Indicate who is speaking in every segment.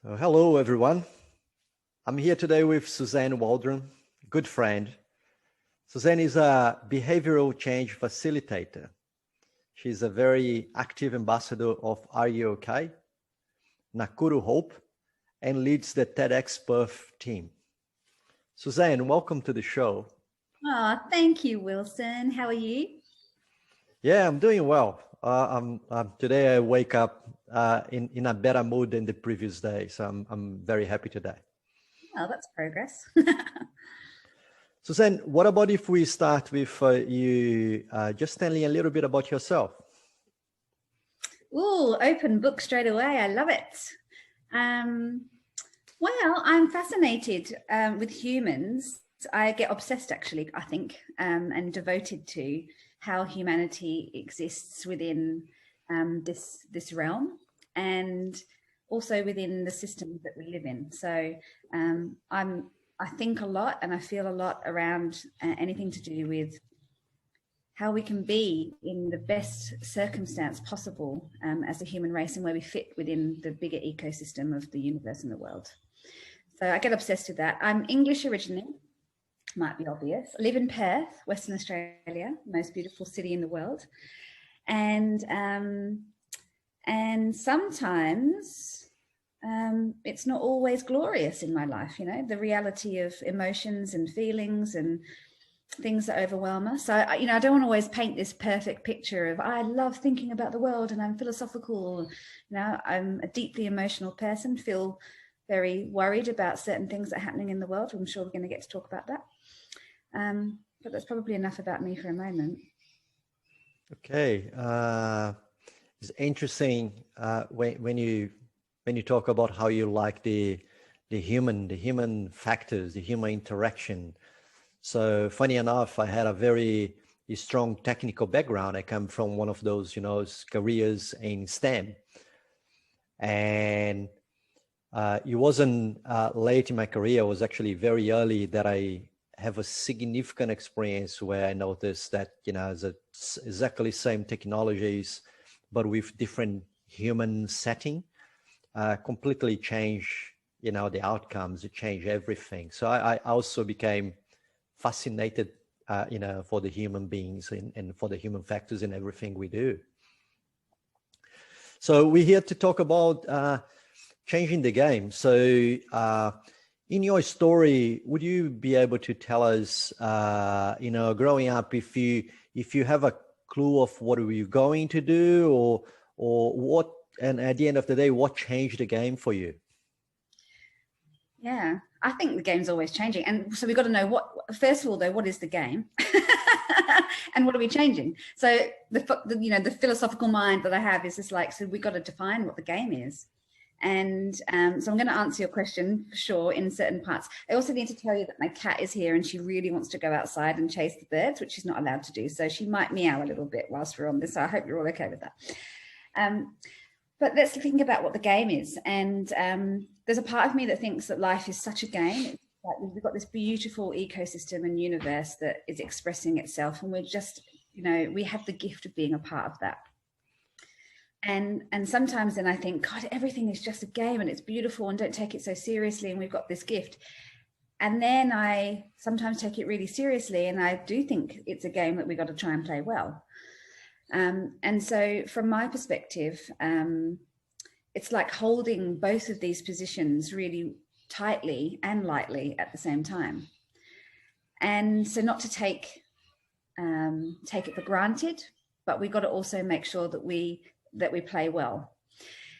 Speaker 1: Hello, everyone. I'm here today with Suzanne Waldron, good friend. Suzanne is a behavioral change facilitator. She's a very active ambassador of Are You OK? Nakuru Hope, and leads the TEDx Perth team. Suzanne, welcome to the show.
Speaker 2: Oh, thank you, Wilson. How are you?
Speaker 1: Yeah, I'm doing well. Today I wake up in a better mood than the previous day, so I'm very happy today.
Speaker 2: Oh, that's progress.
Speaker 1: Suzanne, what about if we start with you just telling a little bit about yourself?
Speaker 2: Ooh, open book straight away. I love it. Well, I'm fascinated with humans. I get obsessed, actually, I think, and devoted to how humanity exists within this realm, and also within the systems that we live in. So I think a lot and I feel a lot around anything to do with how we can be in the best circumstance possible as a human race and where we fit within the bigger ecosystem of the universe and the world. So I get obsessed with that. I'm English originally, might be obvious. I live in Perth, Western Australia, most beautiful city in the world. And sometimes it's not always glorious in my life, you know, the reality of emotions and feelings and things that overwhelm us. So, I don't want to always paint this perfect picture of I love thinking about the world and I'm philosophical. I'm a deeply emotional person, feel very worried about certain things that are happening in the world. I'm sure we're going to get to talk about that. But that's probably enough about me for a moment.
Speaker 1: Okay. It's interesting when you talk about how you like the human factors, the human interaction. So funny enough, I had a very strong technical background. I come from one of those, careers in STEM. And it wasn't late in my career. It was actually very early that I have a significant experience where I noticed that, it's exactly same technologies, but with different human setting, completely change, the outcomes, it changed everything. So I also became fascinated, for the human beings and for the human factors in everything we do. So we're here to talk about changing the game. So in your story, would you be able to tell us, growing up, if you have a clue of what were you going to do or what, and at the end of the day, what changed the game for you?
Speaker 2: Yeah, I think the game's always changing. And so we've got to know first of all, though, what is the game? And what are we changing? So the philosophical mind that I have is just like, so we've got to define what the game is. And so I'm going to answer your question for sure in certain parts. I also need to tell you that my cat is here and she really wants to go outside and chase the birds, which she's not allowed to do. So she might meow a little bit whilst we're on this. So I hope you're all okay with that. But let's think about what the game is. And there's a part of me that thinks that life is such a game. It's like we've got this beautiful ecosystem and universe that is expressing itself. And we're just, we have the gift of being a part of that. And sometimes then I think, God, everything is just a game and it's beautiful and don't take it so seriously. And we've got this gift. And then I sometimes take it really seriously. And I do think it's a game that we got to try and play well. And so from my perspective, it's like holding both of these positions really tightly and lightly at the same time. And so not to take it for granted, but we got to also make sure that we play well.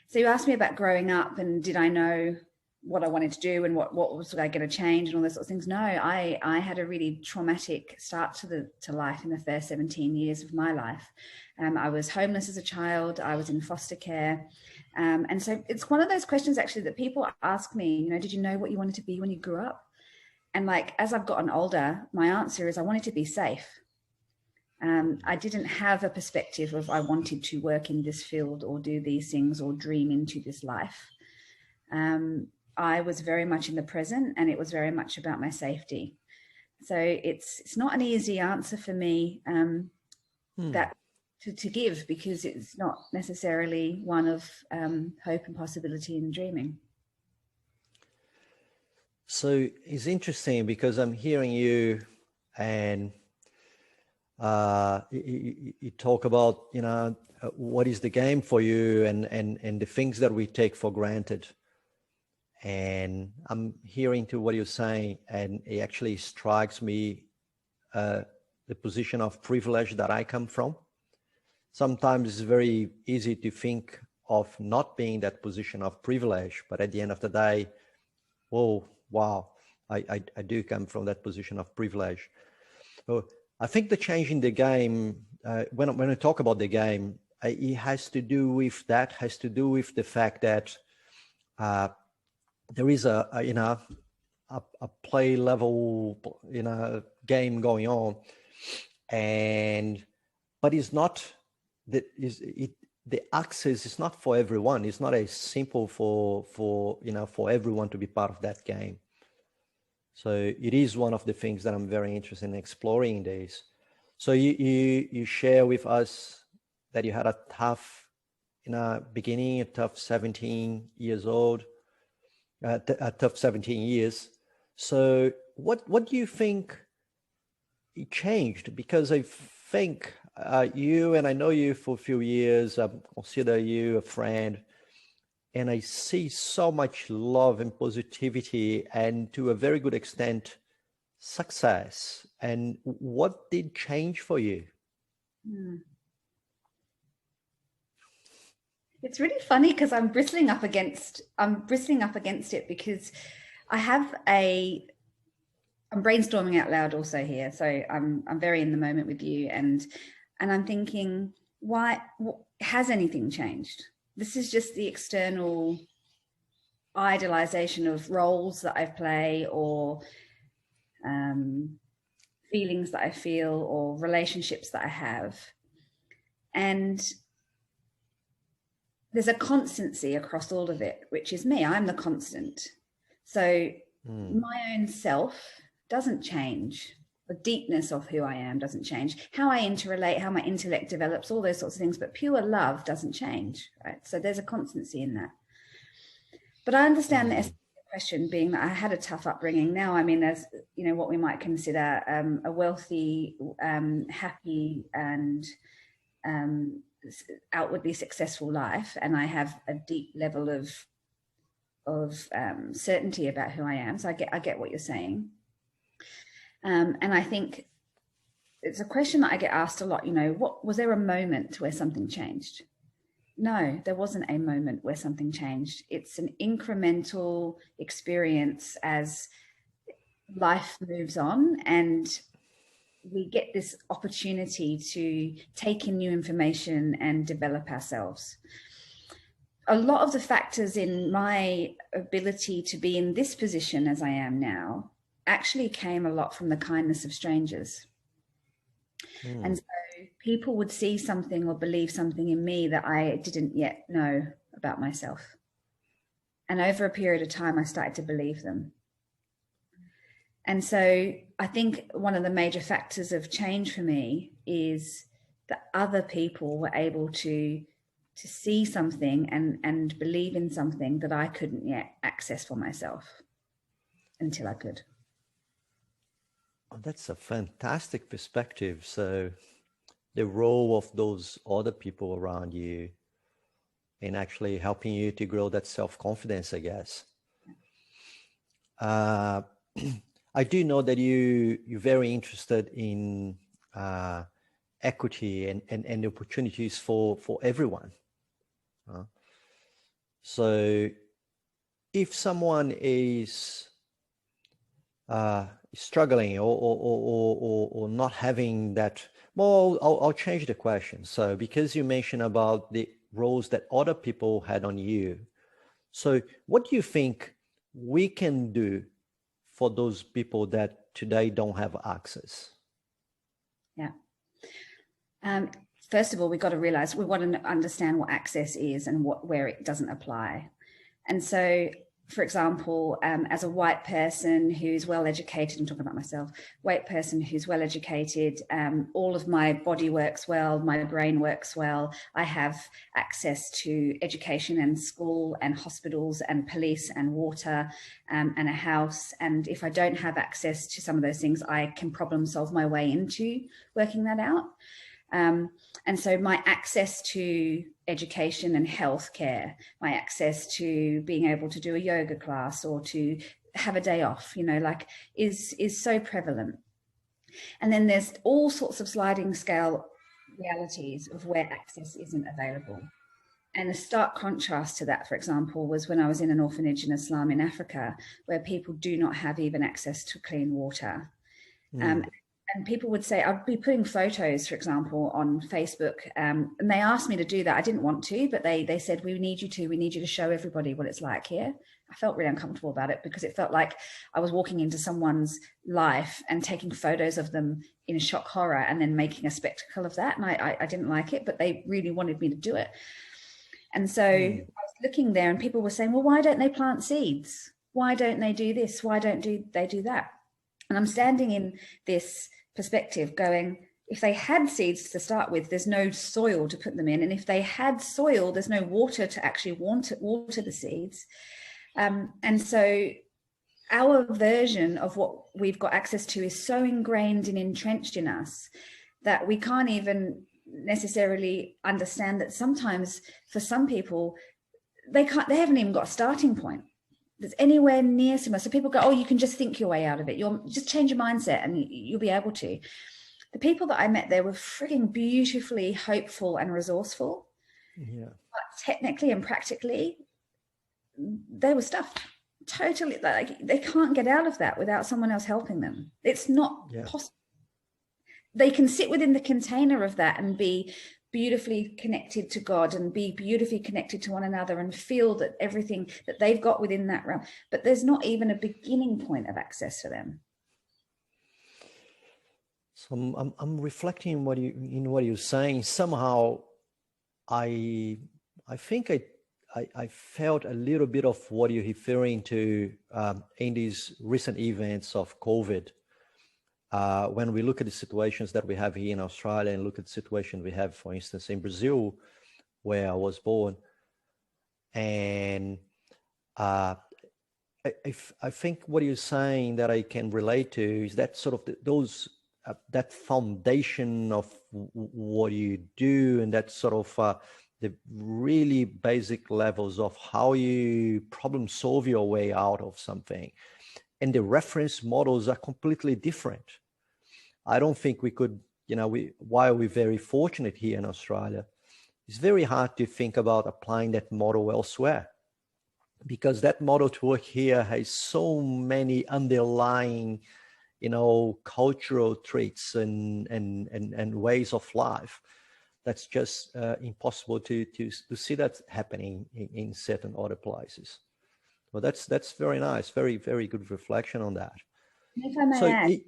Speaker 2: So you asked me about growing up and did I know what I wanted to do and what was I going to change and all those sort of things. No, I had a really traumatic start to life in the first 17 years of my life. I was homeless as a child. I was in foster care. And so it's one of those questions actually that people ask me, did you know what you wanted to be when you grew up? And like, as I've gotten older, my answer is I wanted to be safe. I didn't have a perspective of I wanted to work in this field or do these things or dream into this life. I was very much in the present and it was very much about my safety. So it's not an easy answer for me that to give because it's not necessarily one of hope and possibility and dreaming.
Speaker 1: So it's interesting because I'm hearing you, and you talk about, what is the game for you, and the things that we take for granted. And I'm hearing to what you're saying, and it actually strikes me the position of privilege that I come from. Sometimes it's very easy to think of not being that position of privilege, but at the end of the day, oh, wow, I do come from that position of privilege. So I think the change in the game, when I talk about the game, it has to do with the fact that there is a play level, game going on, but it's not that the access is not for everyone. It's not as simple for everyone to be part of that game. So it is one of the things that I'm very interested in exploring these. So you share with us that you had a tough, beginning, a tough 17 years old, a tough 17 years. So what do you think it changed? Because I think you, and I know you for a few years, I consider you a friend, and I see so much love and positivity, and to a very good extent, success. And what did change for you?
Speaker 2: It's really funny because I'm bristling up against it, because I'm brainstorming out loud also here. So I'm very in the moment with you, and I'm thinking, has anything changed? This is just the external idealization of roles that I play, or feelings that I feel, or relationships that I have. And there's a constancy across all of it, which is me. I'm the constant. So my own self doesn't change. The deepness of who I am doesn't change. How I interrelate, how my intellect develops, all those sorts of things, but pure love doesn't change, right? So there's a constancy in that. But I understand the question being that I had a tough upbringing. Now I'm in, as what we might consider a wealthy, happy, and outwardly successful life, and I have a deep level of certainty about who I am. So I get what you're saying. And I think it's a question that I get asked a lot, what was there a moment where something changed? No, there wasn't a moment where something changed. It's an incremental experience as life moves on, and we get this opportunity to take in new information and develop ourselves. A lot of the factors in my ability to be in this position as I am now actually came a lot from the kindness of strangers. And so people would see something or believe something in me that I didn't yet know about myself. And over a period of time, I started to believe them. And so I think one of the major factors of change for me is that other people were able to see something and believe in something that I couldn't yet access for myself until I could.
Speaker 1: That's a fantastic perspective. So the role of those other people around you in actually helping you to grow that self-confidence, I guess. I do know that you're very interested in equity and opportunities for everyone. So if someone is struggling or not having that, well, I'll change the question. So because you mentioned about the roles that other people had on you, so what do you think we can do for those people that today don't have access?
Speaker 2: Yeah. First of all, we've got to realize, we want to understand what access is and where it doesn't apply. And so for example, as a white person who's well educated, I'm talking about myself, white person who's well educated, all of my body works well, my brain works well, I have access to education and school and hospitals and police and water and a house. And if I don't have access to some of those things, I can problem solve my way into working that out. And so my access to education and healthcare, my access to being able to do a yoga class or to have a day off, you know, like is so prevalent. And then there's all sorts of sliding scale realities of where access isn't available. And a stark contrast to that, for example, was when I was in an orphanage in a slum in Africa, where people do not have even access to clean water. And people would say, I'd be putting photos, for example, on Facebook, and they asked me to do that. I didn't want to, but they said, we need you to show everybody what it's like here. I felt really uncomfortable about it because it felt like I was walking into someone's life and taking photos of them in shock horror and then making a spectacle of that. And I didn't like it, but they really wanted me to do it. And so I was looking there and people were saying, well, why don't they plant seeds? Why don't they do this? Why don't they do that? And I'm standing in this perspective going, if they had seeds to start with, there's no soil to put them in. And if they had soil, there's no water to actually water the seeds. And so our version of what we've got access to is so ingrained and entrenched in us that we can't even necessarily understand that sometimes for some people, they haven't even got a starting point that's anywhere near similar. So people go, oh, you can just think your way out of it. You'll just change your mindset and you'll be able to. The people that I met there were freaking beautifully hopeful and resourceful. Yeah. But technically and practically, they were stuffed. Totally, like they can't get out of that without someone else helping them. It's not possible. They can sit within the container of that and be beautifully connected to God and be beautifully connected to one another and feel that everything that they've got within that realm, but there's not even a beginning point of access for them.
Speaker 1: So I'm reflecting in what you're saying. Somehow I think I felt a little bit of what you're referring to in these recent events of COVID. When we look at the situations that we have here in Australia and look at the situation we have, for instance, in Brazil, where I was born. And I think what you're saying that I can relate to is that sort of that foundation of what you do and that sort of the really basic levels of how you problem solve your way out of something. And the reference models are completely different. I don't think we could, while we're very fortunate here in Australia, it's very hard to think about applying that model elsewhere because that model to work here has so many underlying, cultural traits and ways of life. That's just impossible to see that happening in certain other places. Well, that's very nice. Very, very good reflection on that.
Speaker 2: If I may add,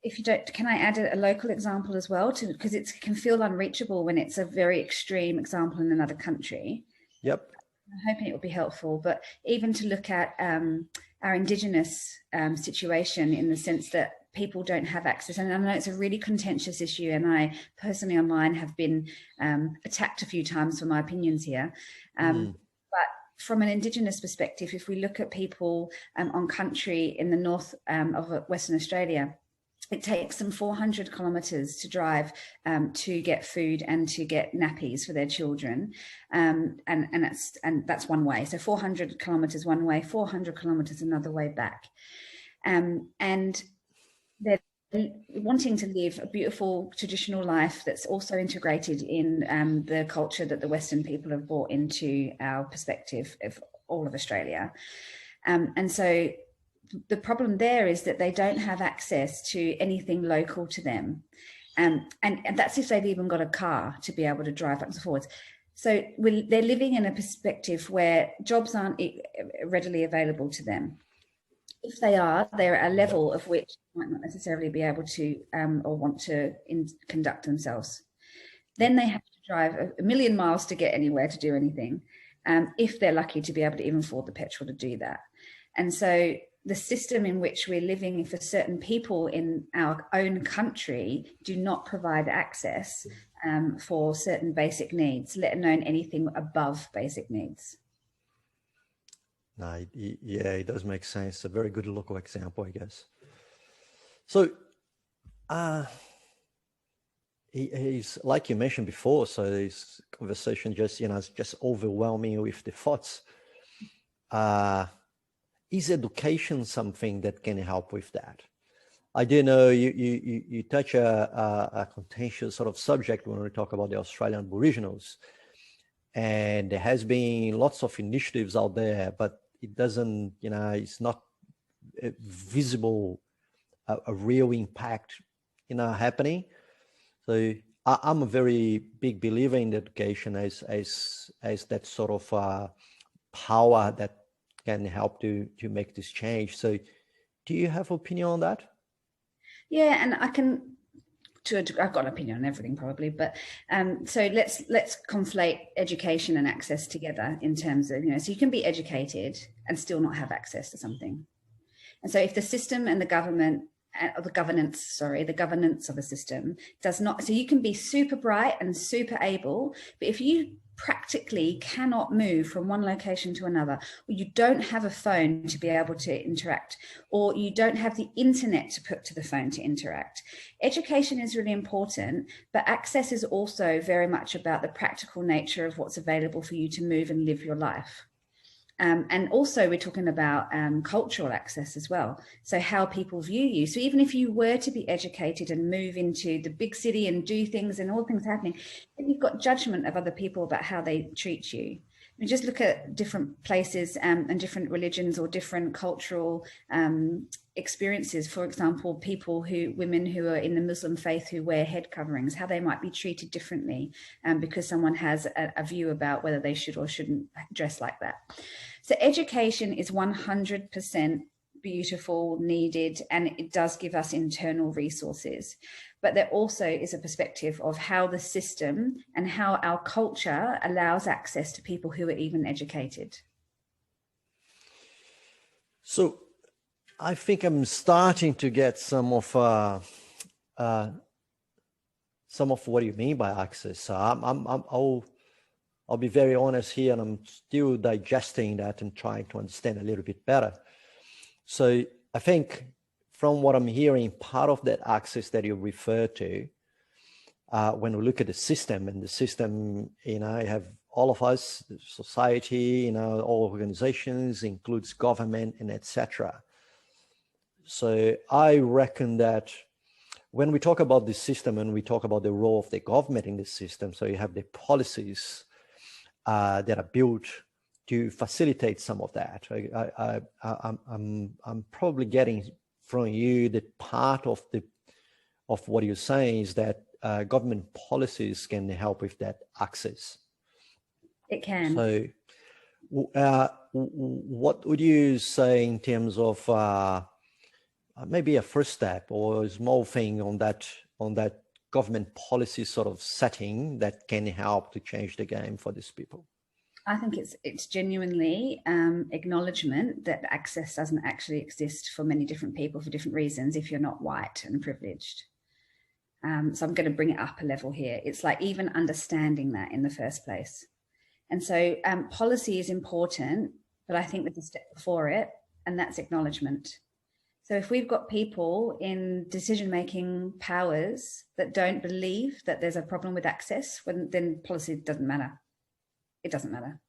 Speaker 2: if you don't, can I add a local example as well? Because it can feel unreachable when it's a very extreme example in another country.
Speaker 1: Yep.
Speaker 2: I'm hoping it will be helpful, but even to look at our Indigenous situation in the sense that people don't have access. And I know it's a really contentious issue, and I personally online have been attacked a few times for my opinions here. But from an Indigenous perspective, if we look at people on country in the north of Western Australia, it takes them 400 kilometres to drive to get food and to get nappies for their children, and that's one way. So 400 kilometres one way, 400 kilometres another way back, and they're wanting to live a beautiful traditional life that's also integrated in the culture that the Western people have brought into our perspective of all of Australia, and so. The problem there is that they don't have access to anything local to them. And that's if they've even got a car to be able to drive backwards and forwards. So they're living in a perspective where jobs aren't readily available to them. If they are, they're at a level of which they might not necessarily be able to or want to conduct themselves. Then they have to drive a million miles to get anywhere to do anything. if they're lucky to be able to even afford the petrol to do that. And so the system in which we're living for certain people in our own country do not provide access for certain basic needs, let alone anything above basic needs.
Speaker 1: No, yeah, it does make sense. A very good local example, I guess. So, he's like you mentioned before. So this conversation just, it's just overwhelming with the thoughts. Is education something that can help with that? I do know you touch a contentious sort of subject when we talk about the Australian Aboriginals, and there has been lots of initiatives out there, but it doesn't, it's not visible, a real impact, happening. So I'm a very big believer in education as that sort of power that can help to make this change. So do you have opinion on that?
Speaker 2: Yeah, and I've got an opinion on everything probably, but so let's conflate education and access together in terms of, so you can be educated and still not have access to something. And so if the system and the government, or the governance of the system does not, so you can be super bright and super able, but if you practically cannot move from one location to another, or you don't have a phone to be able to interact, or you don't have the internet to put to the phone to interact. Education is really important, but access is also very much about the practical nature of what's available for you to move and live your life. And also we're talking about cultural access as well. So how people view you. So even if you were to be educated and move into the big city and do things and all things happening, then you've got judgment of other people about how they treat you. We just look at different places and different religions or different cultural experiences. For example, women who are in the Muslim faith who wear head coverings, how they might be treated differently because someone has a view about whether they should or shouldn't dress like that. So education is 100% beautiful, needed, and it does give us internal resources. But there also is a perspective of how the system and how our culture allows access to people who are even educated.
Speaker 1: So I think I'm starting to get some of what you mean by access. So I'll be very honest here, and I'm still digesting that and trying to understand a little bit better. So I think from what I'm hearing, part of that access that you refer to, when we look at the system, and the system, have all of us, society, all organizations, includes government and etc. So I reckon that when we talk about the system and we talk about the role of the government in the system, so you have the policies that are built to facilitate some of that. I'm probably getting from you that part of what you're saying is that government policies can help with that access.
Speaker 2: It can.
Speaker 1: So what would you say in terms of maybe a first step or a small thing on that government policy sort of setting that can help to change the game for these people?
Speaker 2: I think it's genuinely acknowledgement that access doesn't actually exist for many different people for different reasons if you're not white and privileged. So I'm going to bring it up a level here. It's like even understanding that in the first place. And so policy is important, but I think there's a step before it, and that's acknowledgement. So if we've got people in decision-making powers that don't believe that there's a problem with access, then policy doesn't matter. It doesn't matter.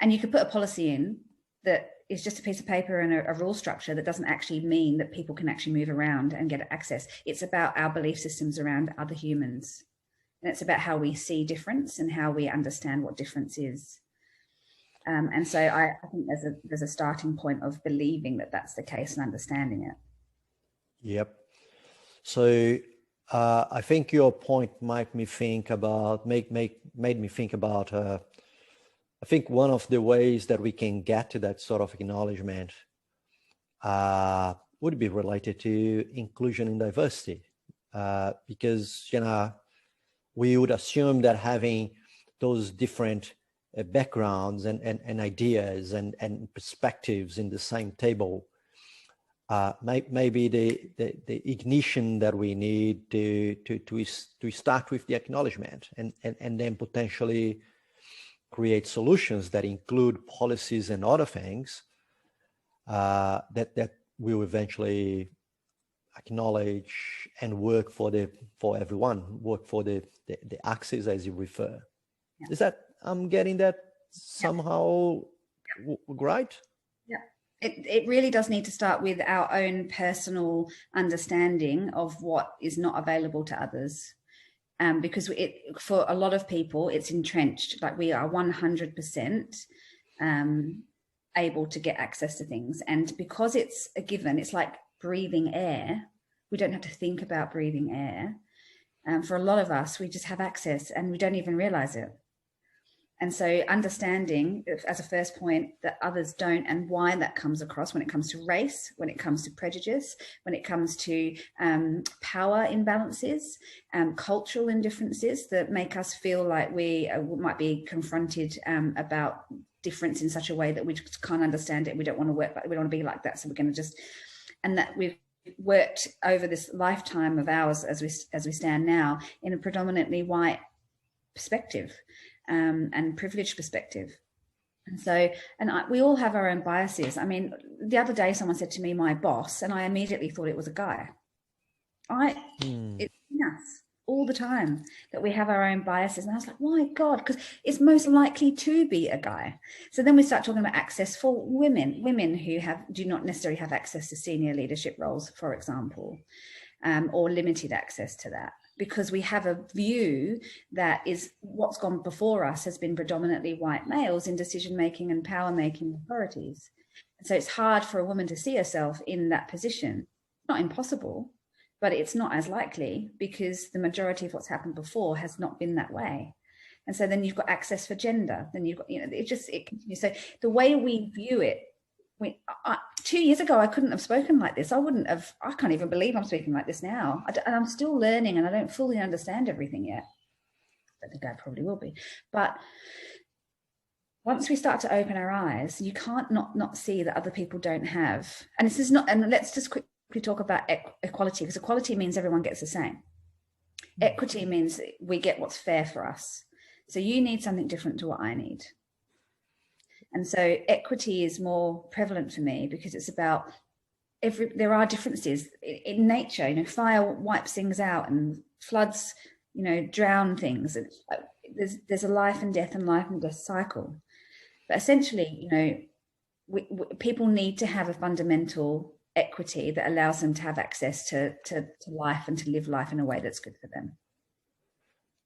Speaker 2: And you could put a policy in that is just a piece of paper and a rule structure that doesn't actually mean that people can actually move around and get access. It's about our belief systems around other humans. And it's about how we see difference and how we understand what difference is. And so I think there's a starting point of believing that that's the case and understanding it.
Speaker 1: Yep. So I think your point made me think about I think one of the ways that we can get to that sort of acknowledgement would be related to inclusion and diversity, because we would assume that having those different backgrounds and ideas and perspectives in the same table, maybe the ignition that we need to start with the acknowledgement and then potentially create solutions that include policies and other things that will eventually acknowledge and work for everyone, work for the axis as you refer. Yeah. Is that I'm getting that somehow right?
Speaker 2: Yeah. It really does need to start with our own personal understanding of what is not available to others. Because for a lot of people, it's entrenched, like we are 100% able to get access to things. And because it's a given, it's like breathing air. We don't have to think about breathing air. For a lot of us, we just have access and we don't even realize it. And so understanding as a first point that others don't, and why that comes across when it comes to race, when it comes to prejudice, when it comes to power imbalances, cultural indifferences that make us feel like we might be confronted about difference in such a way that we just can't understand it. We don't want to work like, we don't want to be like that. So we're going to just, and that we've worked over this lifetime of ours as we stand now in a predominantly white perspective. And privileged perspective. And so, we all have our own biases. I mean, the other day someone said to me, my boss, and I immediately thought it was a guy. It's us all the time that we have our own biases. And I was like, my God, because it's most likely to be a guy. So then we start talking about access for women who do not necessarily have access to senior leadership roles, for example, or limited access to that. Because we have a view that is what's gone before us has been predominantly white males in decision-making and power-making authorities. And so it's hard for a woman to see herself in that position. Not impossible, but it's not as likely because the majority of what's happened before has not been that way. And so then you've got access for gender, then you've got, it continues. So the way we view it, 2 years ago, I couldn't have spoken like this. I can't even believe I'm speaking like this now. And I'm still learning and I don't fully understand everything yet. I think I probably will be. But once we start to open our eyes, you can't not see that other people don't have. And this is not, and let's just quickly talk about equality, because equality means everyone gets the same. Equity means we get what's fair for us. So you need something different to what I need. And so equity is more prevalent for me because it's about there are differences in nature. Fire wipes things out and floods, drown things. There's a life and death cycle. But essentially, people need to have a fundamental equity that allows them to have access to life and to live life in a way that's good for them.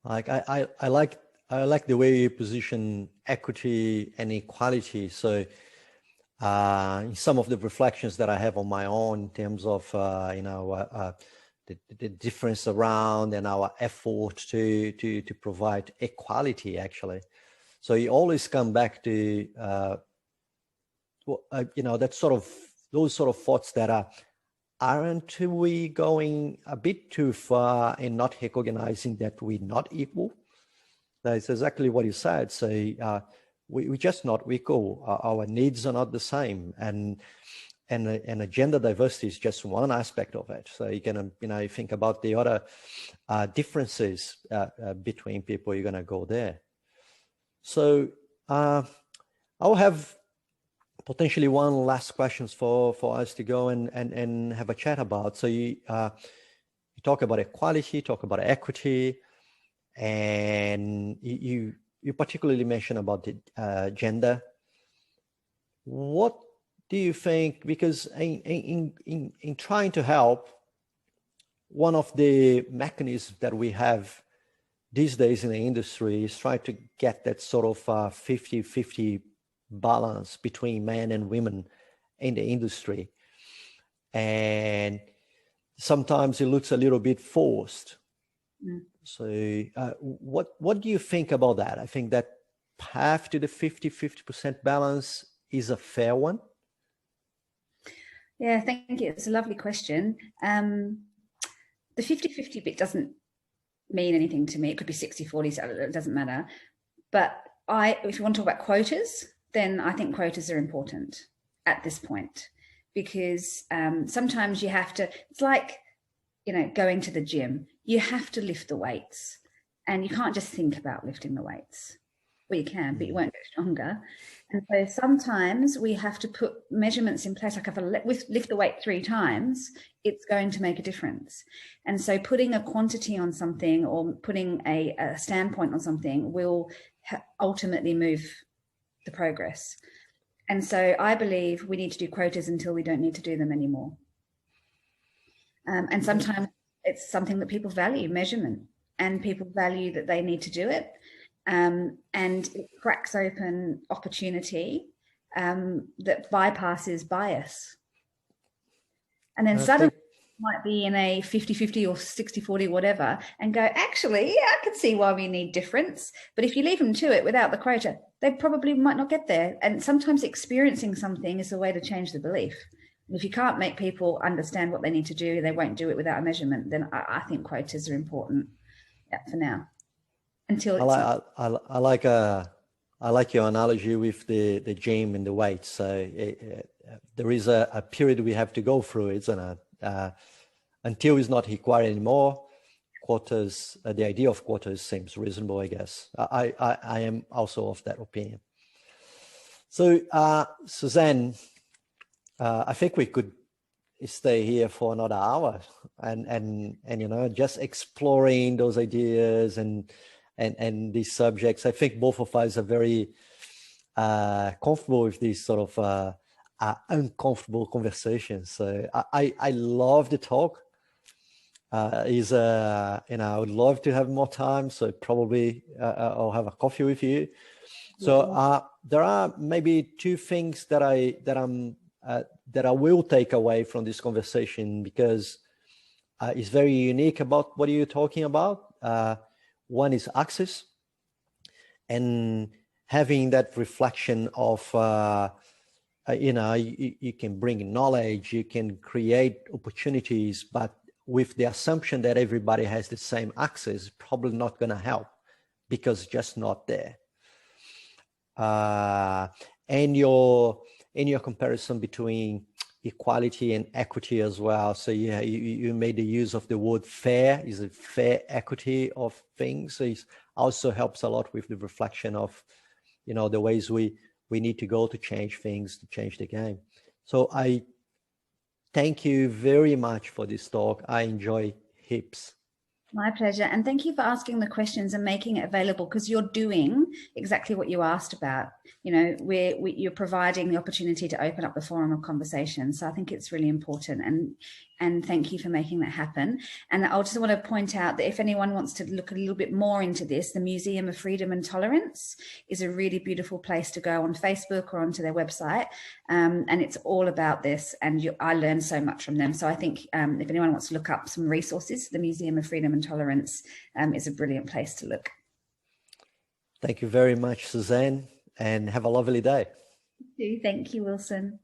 Speaker 1: Like I like the way you position equity and equality. So in some of the reflections that I have on my own in terms of, the difference around and our effort to provide equality, actually. So you always come back to, that those sort of thoughts that aren't we going a bit too far in not recognizing that we're not equal? That's exactly what you said. So we're just not equal. Our needs are not the same, and gender diversity is just one aspect of it. So you can think about the other differences between people. You're gonna go there. So I'll have potentially one last questions for us to go and have a chat about. So you talk about equality, talk about equity. And you particularly mentioned about the gender. What do you think? Because in trying to help, one of the mechanisms that we have these days in the industry is try to get that sort of 50-50 balance between men and women in the industry, and sometimes it looks a little bit forced. So what do you think about that? I think that path to the 50% balance is a fair one.
Speaker 2: Yeah, thank you. It's a lovely question. The 50-50 bit doesn't mean anything to me. It could be 60-40, so it doesn't matter. But if you want to talk about quotas, then I think quotas are important at this point, because sometimes you have to, it's like, you know, going to the gym, you have to lift the weights, and you can't just think about lifting the weights. Well, you can, but you won't get stronger. And so sometimes we have to put measurements in place. Like if I lift the weight 3 times, it's going to make a difference. And so putting a quantity on something, or putting a standpoint on something, will ultimately move the progress. And so I believe we need to do quotas until we don't need to do them anymore. And sometimes it's something that people value, measurement, and people value that they need to do it. And it cracks open opportunity that bypasses bias. And then suddenly might be in a 50-50 or 60-40, whatever, and go, actually, yeah, I can see why we need difference. But if you leave them to it without the quota, they probably might not get there. And sometimes experiencing something is a way to change the belief. And if you can't make people understand what they need to do, they won't do it without a measurement, then I think quotas are important, yeah, for now. Until it's
Speaker 1: I like your analogy with the gym and the weights. So there is a period we have to go through, isn't it? Until it's not required anymore. Quotas, the idea of quotas seems reasonable, I guess. I am also of that opinion. So Suzanne, I think we could stay here for another hour and you know, just exploring those ideas and these subjects. I think both of us are very comfortable with these sort of uncomfortable conversations. So I love the talk. You know, I would love to have more time. So probably I'll have a coffee with you. So there are maybe 2 things that I will take away from this conversation, because it's very unique about what you're talking about. One is access, and having that reflection of, you know, you can bring knowledge, you can create opportunities, but with the assumption that everybody has the same access, probably not going to help, because it's just not there. And your comparison between equality and equity as well. So yeah, you made the use of the word fair. Is a fair equity of things. So it also helps a lot with the reflection of, you know, the ways we need to go to change things, to change the game. So I thank you very much for this talk. I enjoy heaps.
Speaker 2: My pleasure. And thank you for asking the questions and making it available, because you're doing exactly what you asked about. You know, you're providing the opportunity to open up the forum of conversation. So I think it's really important. And thank you for making that happen. And I just want to point out that if anyone wants to look a little bit more into this, the Museum of Freedom and Tolerance is a really beautiful place to go on Facebook or onto their website. And it's all about this. And I learned so much from them. So I think if anyone wants to look up some resources, the Museum of Freedom and Tolerance is a brilliant place to look.
Speaker 1: Thank you very much, Suzanne, and have a lovely day.
Speaker 2: Thank you, Wilson.